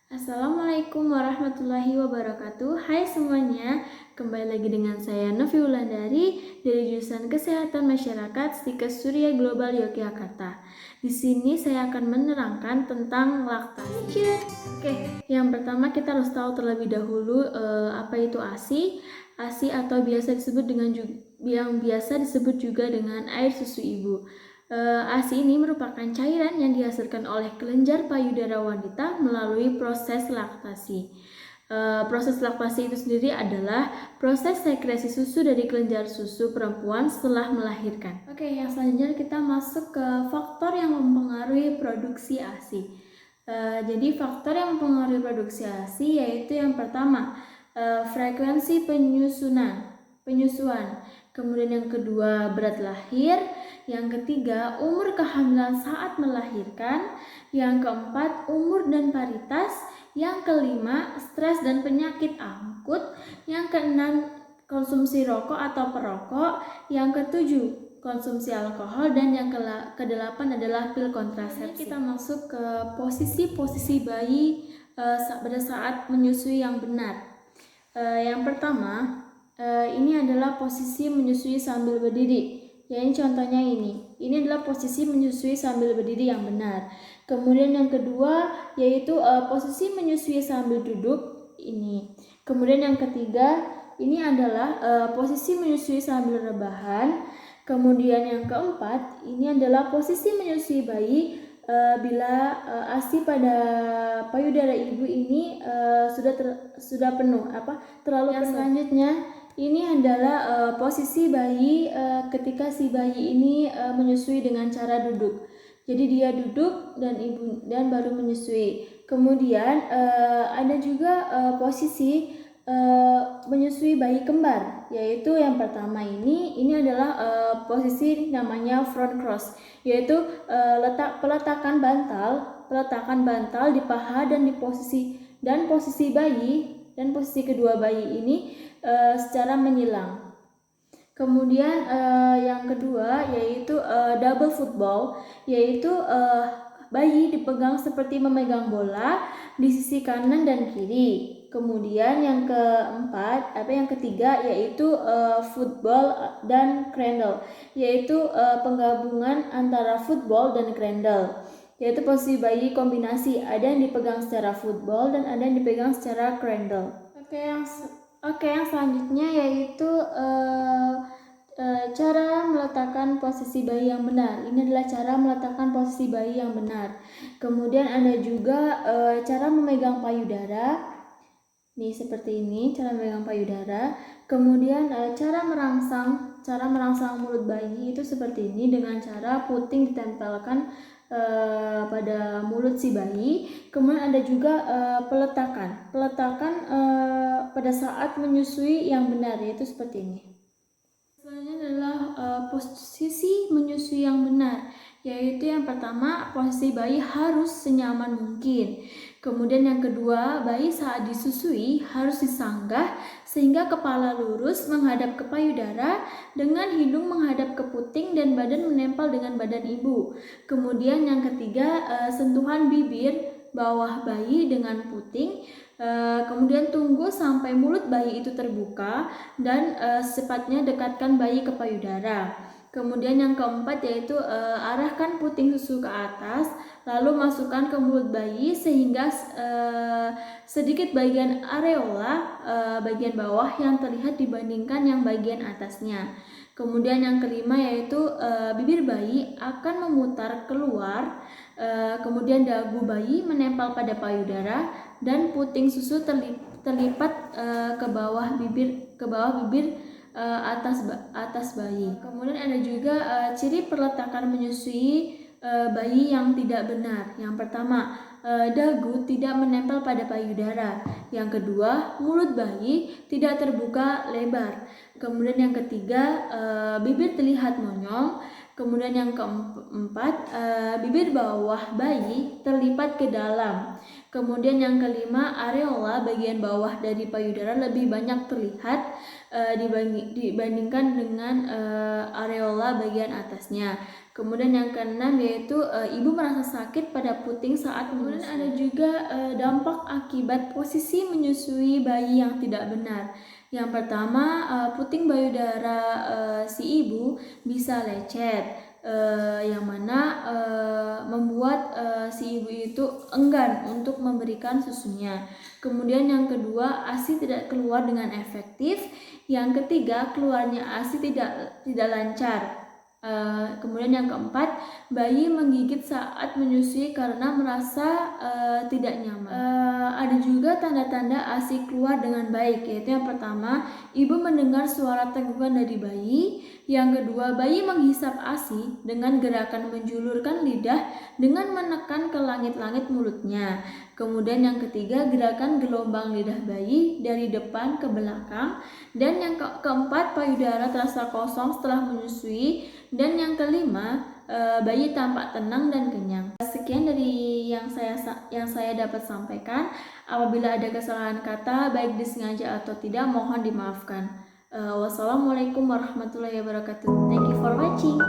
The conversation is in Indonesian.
Assalamualaikum warahmatullahi wabarakatuh. Hai semuanya, kembali lagi dengan saya Novi Wulandari dari jurusan Kesehatan Masyarakat Stikes Surya Global Yogyakarta. Di sini saya akan menerangkan tentang laktasi. Oke, yang pertama kita harus tahu terlebih dahulu apa itu ASI. ASI atau yang biasa disebut juga dengan air susu ibu. ASI ini merupakan cairan yang dihasilkan oleh kelenjar payudara wanita melalui proses laktasi. Proses laktasi itu sendiri adalah proses sekresi susu dari kelenjar susu perempuan setelah melahirkan. Oke, yang selanjutnya kita masuk ke faktor yang mempengaruhi produksi ASI. Jadi faktor yang mempengaruhi produksi ASI yaitu yang pertama, frekuensi penyusuan. Kemudian yang kedua, berat lahir. Yang ketiga, umur kehamilan saat melahirkan. Yang keempat, umur dan paritas. Yang kelima, stres dan penyakit akut. Yang keenam, konsumsi rokok atau perokok. Yang ketujuh, konsumsi alkohol. Dan yang kedelapan adalah pil kontrasepsi. Kita masuk ke posisi bayi pada saat menyusui yang benar. Yang pertama, ini adalah posisi menyusui sambil berdiri. Ya, ini contohnya ini. Ini adalah posisi menyusui sambil berdiri yang benar. Kemudian yang kedua yaitu posisi menyusui sambil duduk ini. Kemudian yang ketiga ini adalah posisi menyusui sambil rebahan. Kemudian yang keempat ini adalah posisi menyusui bayi bila ASI pada payudara ibu ini sudah penuh terlalu penuh. Selanjutnya ini adalah posisi bayi ketika si bayi ini menyusui dengan cara duduk. Jadi dia duduk dan baru menyusui. Kemudian ada juga posisi menyusui bayi kembar, yaitu yang pertama ini adalah posisi namanya front cross, yaitu peletakan bantal di paha dan posisi bayi dan posisi kedua bayi ini secara menyilang. Kemudian yang kedua yaitu double football, yaitu bayi dipegang seperti memegang bola di sisi kanan dan kiri. Kemudian yang ketiga yaitu football dan cradle, yaitu penggabungan antara football dan cradle, yaitu posisi bayi kombinasi, ada yang dipegang secara football dan ada yang dipegang secara cradle. Oke, yang selanjutnya yaitu cara meletakkan posisi bayi yang benar. Ini adalah cara meletakkan posisi bayi yang benar. Kemudian ada juga cara memegang payudara. Nih seperti ini cara memegang payudara. Kemudian cara merangsang mulut bayi itu seperti ini dengan cara puting ditempelkan pada mulut si bayi. Kemudian ada juga peletakan pada saat menyusui yang benar, yaitu seperti ini. Selanjutnya adalah posisi menyusui yang benar, yaitu yang pertama posisi bayi harus senyaman mungkin. Kemudian yang kedua, bayi saat disusui harus disanggah sehingga kepala lurus menghadap ke payudara dengan hidung menghadap ke puting dan badan menempel dengan badan ibu. Kemudian yang ketiga, sentuhan bibir bawah bayi dengan puting. Kemudian tunggu sampai mulut bayi itu terbuka dan secepatnya dekatkan bayi ke payudara. Kemudian yang keempat yaitu arahkan puting susu ke atas, lalu masukkan ke mulut bayi sehingga sedikit bagian areola bagian bawah yang terlihat dibandingkan yang bagian atasnya. Kemudian yang kelima yaitu bibir bayi akan memutar keluar, kemudian dagu bayi menempel pada payudara dan puting susu terlipat ke bawah bibir atas bayi. Kemudian ada juga ciri perletakan menyusui bayi yang tidak benar. Yang pertama, dagu tidak menempel pada payudara. Yang kedua, mulut bayi tidak terbuka lebar. Kemudian yang ketiga, bibir terlihat monyong. Kemudian yang keempat, bibir bawah bayi terlipat ke dalam. Kemudian yang kelima, areola bagian bawah dari payudara lebih banyak terlihat dibandingkan dengan areola bagian atasnya. Kemudian yang keenam yaitu ibu merasa sakit pada puting saat menyusui. Kemudian ada juga dampak akibat posisi menyusui bayi yang tidak benar. Yang pertama, puting payudara si ibu bisa lecet. Yang mana membuat si ibu itu enggan untuk memberikan susunya. Kemudian yang kedua, ASI tidak keluar dengan efektif. Yang ketiga, keluarnya ASI tidak lancar. Kemudian yang keempat, bayi menggigit saat menyusui karena merasa tidak nyaman. Ada juga tanda-tanda ASI keluar dengan baik, yaitu yang pertama, ibu mendengar suara tengkukan dari bayi. Yang kedua, bayi menghisap ASI dengan gerakan menjulurkan lidah dengan menekan ke langit-langit mulutnya. Kemudian yang ketiga, gerakan gelombang lidah bayi dari depan ke belakang. Dan yang keempat, payudara terasa kosong setelah menyusui. Dan yang kelima, bayi tampak tenang dan kenyang. Sekian dari yang saya dapat sampaikan. Apabila ada kesalahan kata, baik disengaja atau tidak, mohon dimaafkan. Wassalamualaikum warahmatullahi wabarakatuh. Thank you for watching.